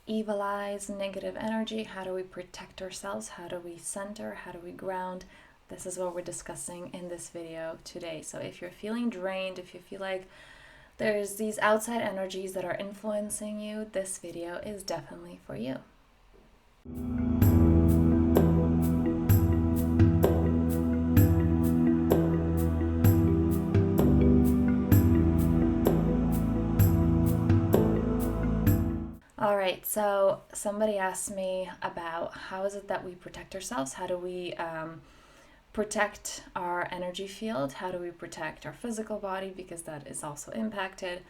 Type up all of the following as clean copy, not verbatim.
evil eyes, negative energy? How do we protect ourselves? How do we center? How do we ground? This is what we're discussing in this video today. So if you're feeling drained, if you feel like there's these outside energies that are influencing you, this video is definitely for you. All right, so somebody asked me about how is it that we protect ourselves? How do we protect our energy field? How do we protect our physical body? Because that is also impacted.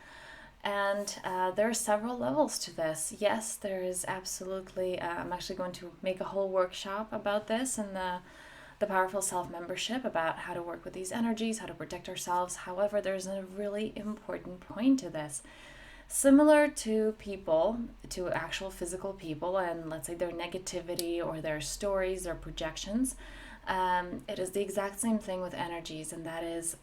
And there are several levels to this. Yes, there is absolutely, I'm actually going to make a whole workshop about this in the Powerful Self membership about how to work with these energies, how to protect ourselves. However, there's a really important point to this. Similar to people, to actual physical people, and let's say their negativity or their stories, their projections, it is the exact same thing with energies, and that is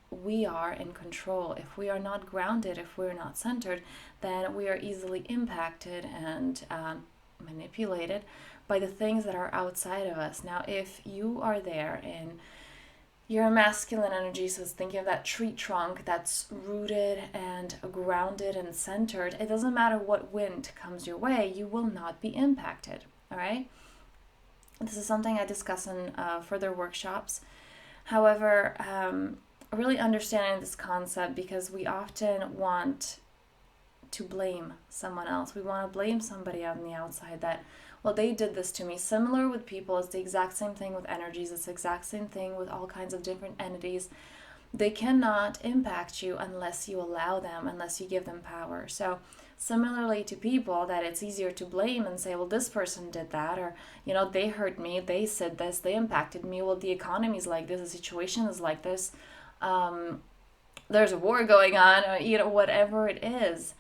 we are in control. If we are not grounded, if we're not centered, then we are easily impacted and manipulated by the things that are outside of us. Now, if you are there in your masculine energy, so it's thinking of that tree trunk that's rooted and grounded and centered, it doesn't matter what wind comes your way, you will not be impacted, all right? This is something I discuss in further workshops. However, really understanding this concept, because we often want to blame someone else. We want to blame somebody on the outside that, well, they did this to me. Similar with people, it's the exact same thing with energies. It's the exact same thing with all kinds of different entities. They cannot impact you unless you allow them, unless you give them power. So similarly to people, that it's easier to blame and say, well, this person did that, or, they hurt me, they said this, they impacted me. Well, the economy is like this, the situation is like this. There's a war going on, or, whatever it is.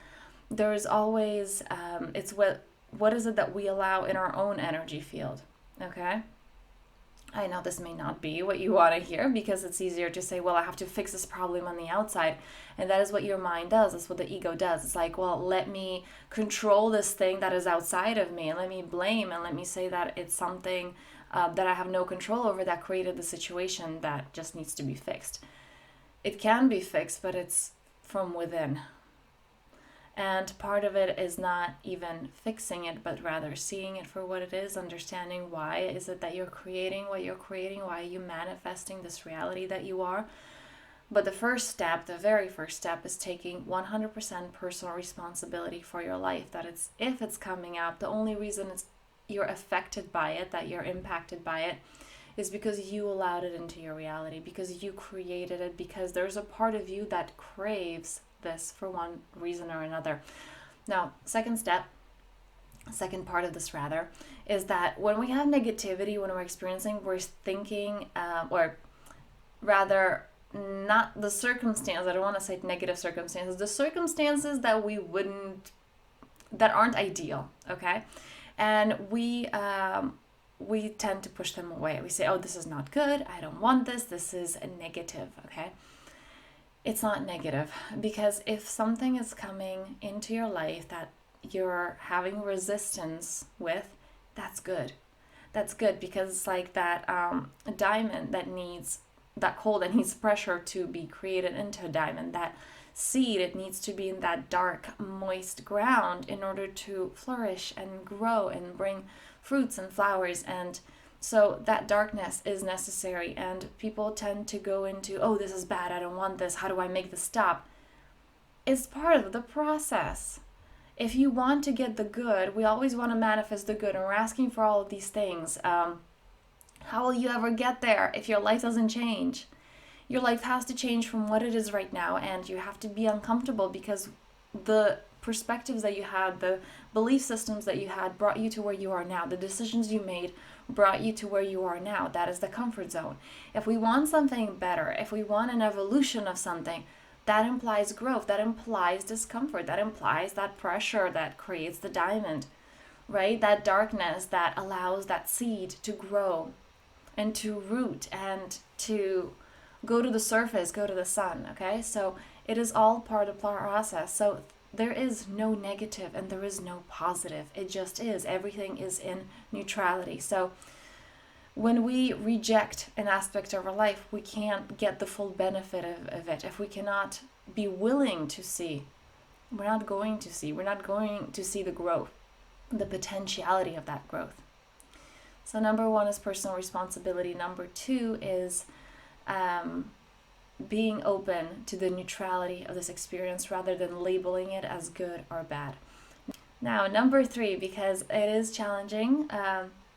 There's always, it's what is it that we allow in our own energy field, okay? I know this may not be what you want to hear, because it's easier to say, well, I have to fix this problem on the outside. And that is what your mind does. That's what the ego does. It's like, well, let me control this thing that is outside of me, and let me blame, and let me say that it's something that I have no control over that created the situation that just needs to be fixed. It can be fixed, but it's from within. And part of it is not even fixing it, but rather seeing it for what it is, understanding why is it that you're creating what you're creating, why are you manifesting this reality that you are. But the first step, the very first step, is taking 100% personal responsibility for your life. That it's, if it's coming up, the only reason you're affected by it, that you're impacted by it, is because you allowed it into your reality, because you created it, because there's a part of you that craves this for one reason or another. Now, second part of this rather, is that when we have negativity, when we're experiencing, we're thinking, or rather, not the circumstance, I don't want to say negative circumstances, the circumstances that that aren't ideal, okay? And we tend to push them away. We say, oh, this is not good, I don't want this, this is a negative, okay? It's not negative, because if something is coming into your life that you're having resistance with, that's good. That's good, because it's like that diamond that coal that needs pressure to be created into a diamond. That seed, it needs to be in that dark, moist ground in order to flourish and grow and bring fruits and flowers. And so that darkness is necessary, and people tend to go into, oh, this is bad, I don't want this, how do I make this stop? It's part of the process. If you want to get the good, we always want to manifest the good, and we're asking for all of these things. How will you ever get there if your life doesn't change? Your life has to change from what it is right now, and you have to be uncomfortable, because the perspectives that you had, the belief systems that you had, brought you to where you are now. The decisions you made brought you to where you are now. That is the comfort zone. If we want something better, if we want an evolution of something, that implies growth, that implies discomfort, that implies that pressure that creates the diamond, right? That darkness that allows that seed to grow and to root and to go to the surface, go to the sun, okay? So it is all part of the process. So there is no negative and there is no positive. It just is. Everything is in neutrality. So when we reject an aspect of our life, we can't get the full benefit of it. If we cannot be willing to see, we're not going to see. We're not going to see the growth, the potentiality of that growth. So number 1 is personal responsibility. Number 2 is being open to the neutrality of this experience rather than labeling it as good or bad. Now, number 3, because it is challenging,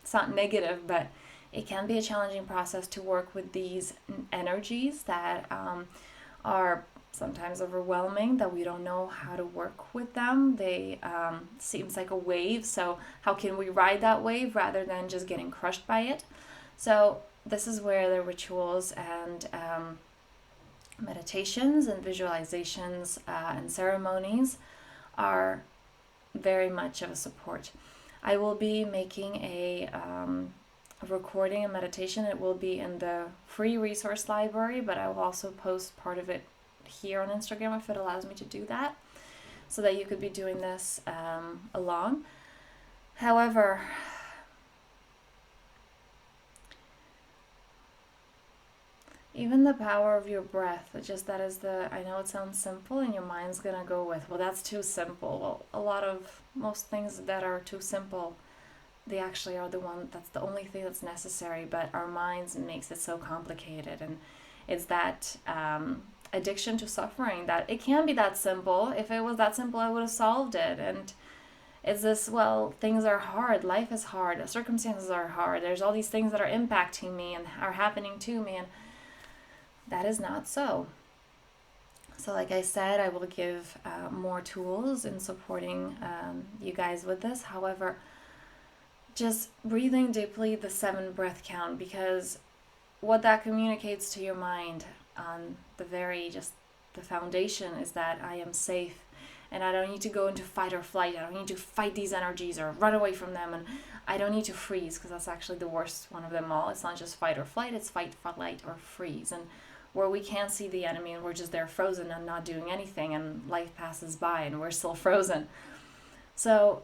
it's not negative, but it can be a challenging process to work with these energies that are sometimes overwhelming, that we don't know how to work with them. They seems like a wave, so how can we ride that wave rather than just getting crushed by it? So this is where the rituals and meditations and visualizations and ceremonies are very much of a support. I will be making a recording and meditation. It will be in the free resource library, but I will also post part of it here on Instagram if it allows me to do that, so that you could be doing this along. However, even the power of your breath, I know it sounds simple and your mind's gonna go with, well, that's too simple. Well, most things that are too simple, they actually are that's the only thing that's necessary, but our minds makes it so complicated. And it's that addiction to suffering, that it can be that simple. If it was that simple, I would have solved it. And it's this, well, things are hard, life is hard, circumstances are hard, there's all these things that are impacting me and are happening to me, and that is not so. So like I said, I will give more tools in supporting you guys with this. However, just breathing deeply, the 7 breath count, because what that communicates to your mind on the foundation is that I am safe and I don't need to go into fight or flight. I don't need to fight these energies or run away from them, and I don't need to freeze, because that's actually the worst one of them all. It's not just fight or flight, it's fight, flight, or freeze. And where we can't see the enemy and we're just there frozen and not doing anything, and life passes by and we're still frozen. So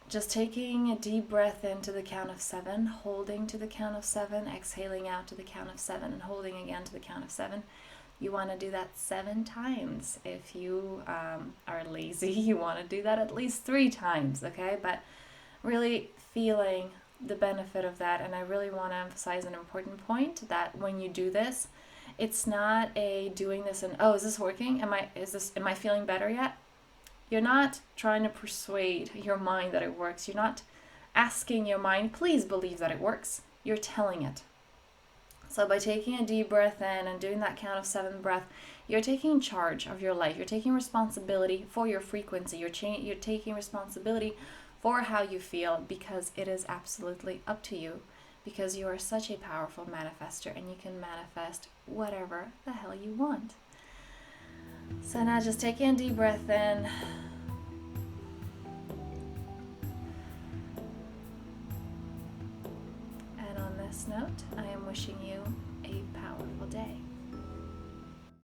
just taking a deep breath in to the count of 7, holding to the count of 7, exhaling out to the count of 7, and holding again to the count of 7. You want to do that 7 times. If you are lazy, you want to do that at least 3 times, okay? But really feeling the benefit of that. And I really want to emphasize an important point, that when you do this, it's not a doing this and, oh, is this working? Am I feeling better yet? You're not trying to persuade your mind that it works. You're not asking your mind, please believe that it works. You're telling it. So by taking a deep breath in and doing that count of 7 breath, you're taking charge of your life. You're taking responsibility for your frequency. You're taking responsibility for how you feel, because it is absolutely up to you, because you are such a powerful manifester and you can manifest whatever the hell you want. So now just taking a deep breath in. And on this note, I am wishing you a powerful day.